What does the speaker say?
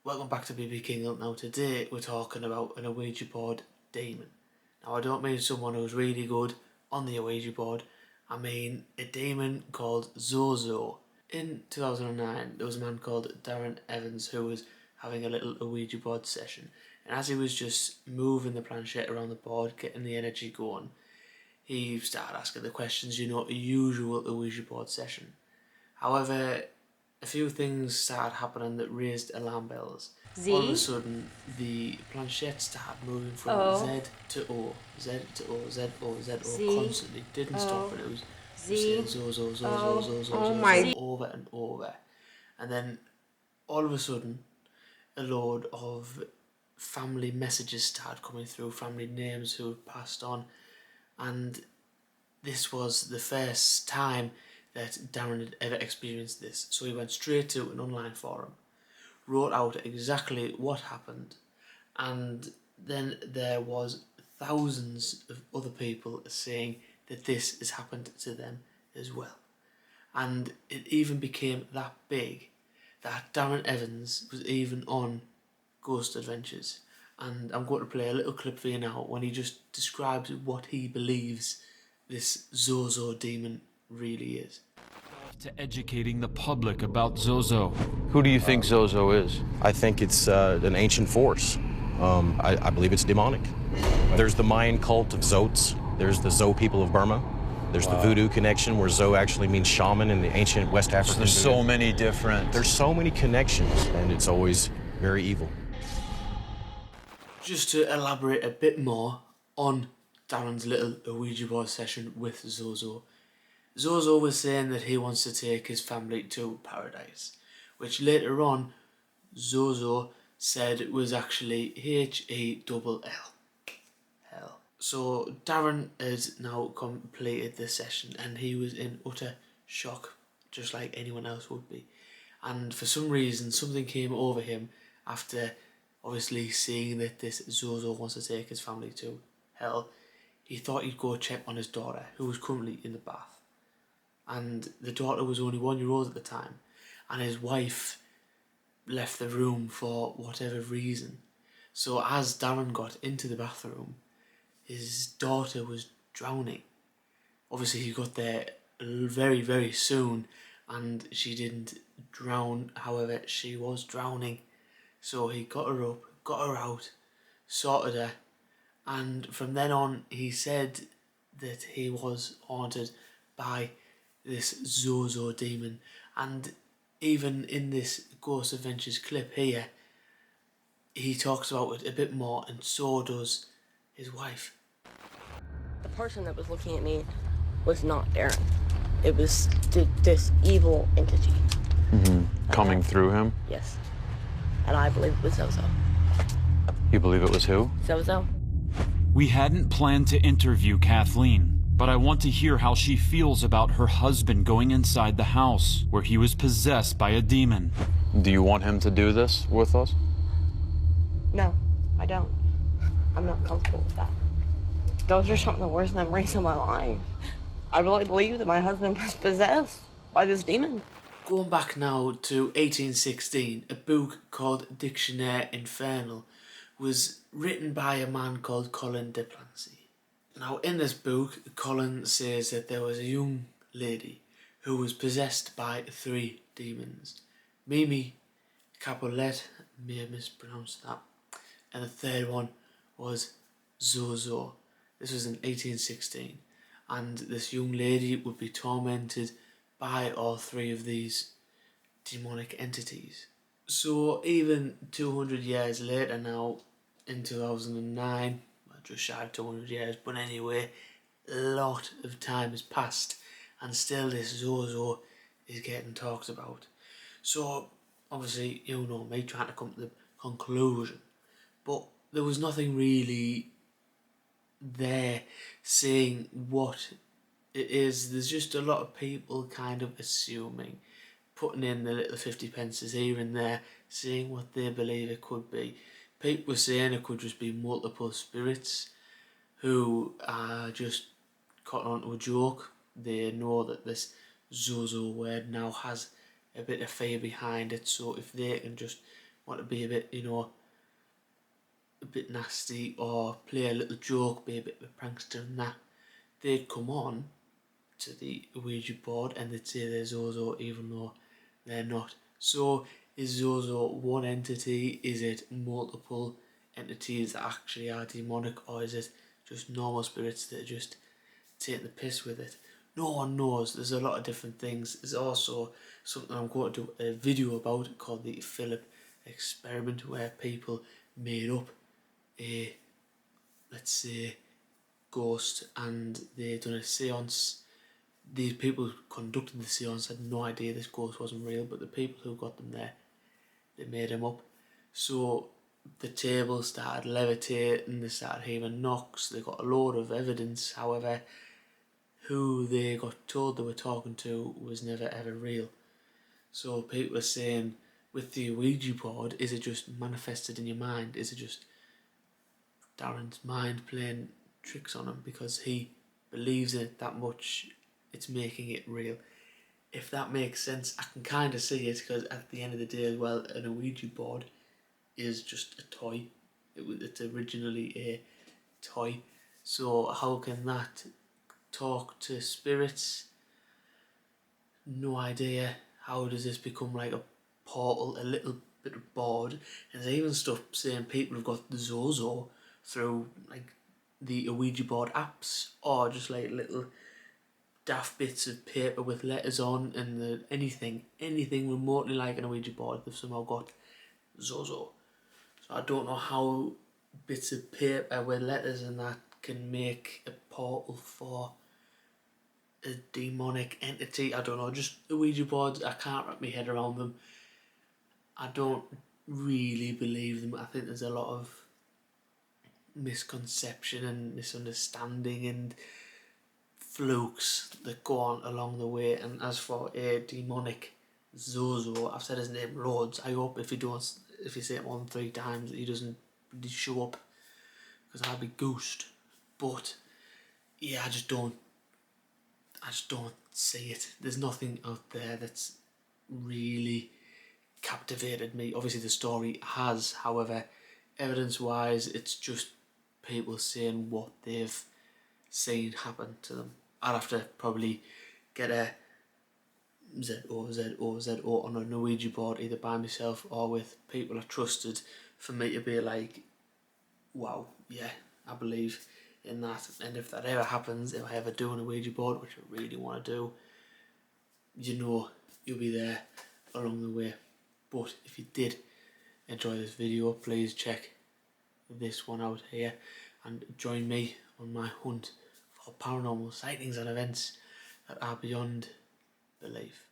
Welcome back to BB King. Now today we're talking about an Ouija board demon. Now I don't mean someone who's really good on the Ouija board, I mean a demon called Zozo. In 2009 there was a man called Darren Evans who was having a little Ouija board session, and as he was just moving the planchette around the board, getting the energy going, he started asking the questions, a usual Ouija board session. However, a few things started happening that raised alarm bells. Z? All of a sudden, the planchette started moving from O. Z to O, Z to O, Z, O, Z, O, Z. constantly. Didn't stop, and it was Z. saying Zozo, Zozo, O. Zozo, Oh Zozo, my. over and over. And then, all of a sudden, a load of family messages started coming through, family names who had passed on, and this was the first time that Darren had ever experienced this. So he went straight to an online forum, wrote out exactly what happened, and then there was thousands of other people saying that this has happened to them as well. And it even became that big that Darren Evans was even on Ghost Adventures. And I'm going to play a little clip for you now when he just describes what he believes this Zozo demon really is. To educating the public about Zozo. Who do you think Zozo is? I think it's an ancient force. I believe it's demonic. There's the Mayan cult of Zotes. There's the Zo people of Burma. There's the voodoo connection where Zo actually means shaman in the ancient West African So there's voodoo. so many different... There's so many connections, and it's always very evil. Just to elaborate a bit more on Darren's little Ouija board session with Zozo. Zozo was saying that he wants to take his family to paradise, which later on Zozo said it was actually H-E-double-L. Hell. So Darren has now completed this session and he was in utter shock, just like anyone else would be. And for some reason something came over him after obviously seeing that this Zozo wants to take his family to hell. He thought he'd go check on his daughter, who was currently in the bath. And the daughter was only 1 year old at the time, and his wife left the room for whatever reason. So as Darren got into the bathroom, his daughter was drowning. Obviously he got there very, very soon, and she didn't drown, however she was drowning. So he got her up, got her out, sorted her, and from then on he said that he was haunted by this Zozo demon. And even in this Ghost Adventures clip here, he talks about it a bit more, and so does his wife. The person that was looking at me was not Darren. It was this evil entity. Coming through him? Yes. And I believe it was Zozo. You believe it was who? Zozo? We hadn't planned to interview Kathleen, but I want to hear how she feels about her husband going inside the house where he was possessed by a demon. Do you want him to do this with us? No, I don't. I'm not comfortable with that. Those are some of the worst memories of my life. I really believe that my husband was possessed by this demon. Going back now to 1816, a book called Dictionnaire Infernal was written by a man called Colin de Plancy. Now in this book, Colin says that there was a young lady who was possessed by 3 demons. Mimi, Capulet, may have mispronounced that, and the third one was Zozo. This was in 1816, and this young lady would be tormented by all 3 of these demonic entities. So even 200 years later now, in 2009, just shy of 200 years, but anyway, a lot of time has passed and still this Zozo is getting talked about. So obviously, me trying to come to the conclusion, but there was nothing really there saying what it is. There's just a lot of people kind of assuming, putting in the little 50 pences here and there, saying what they believe it could be. People were saying it could just be multiple spirits who are just caught onto a joke. They know that this Zozo word now has a bit of fear behind it, so if they can just want to be a bit, a bit nasty or play a little joke, be a bit of a prankster and that, they'd come on to the Ouija board and they'd say they're Zozo even though they're not. So is Zozo one entity? Is it multiple entities that actually are demonic, or is it just normal spirits that are just taking the piss with it? No one knows. There's a lot of different things. There's also something I'm going to do a video about called the Philip experiment, where people made up a, let's say, ghost, and they done a seance. These people who conducted the seance had no idea this ghost wasn't real, but the people who got them there, they made him up. So the table started levitating, they started hearing knocks, they got a load of evidence. However, who they got told they were talking to was never ever real. So people are saying, with the Ouija board, is it just manifested in your mind? Is it just Darren's mind playing tricks on him because he believes in it that much, it's making it real? If that makes sense, I can kind of see it, because at the end of the day as well, an Ouija board is just a toy. It's originally a toy. So how can that talk to spirits? No idea. How does this become like a portal, a little bit of board? And there's even stuff saying people have got the Zozo through like the Ouija board apps, or just like little daft bits of paper with letters on, and anything remotely like an Ouija board, they've somehow got Zozo. So I don't know how bits of paper with letters and that can make a portal for a demonic entity. I don't know, just Ouija boards, I can't wrap my head around them. I don't really believe them. I think there's a lot of misconception and misunderstanding and flukes that go on along the way. And as for a demonic Zozo, I've said his name loads. I hope if you say it more than 3 times, that he doesn't really show up, because I'll be goosed. But yeah, I just don't see it. There's nothing out there that's really captivated me. Obviously the story has, however, evidence wise, it's just people saying what they've seen happen to them. I'd have to probably get a Zozo on a Ouija board, either by myself or with people I trusted, for me to be like, wow, yeah, I believe in that. And if that ever happens, if I ever do an Ouija board, which I really want to do, you'll be there along the way. But if you did enjoy this video, please check this one out here and join me on my hunt for paranormal sightings and events that are beyond belief.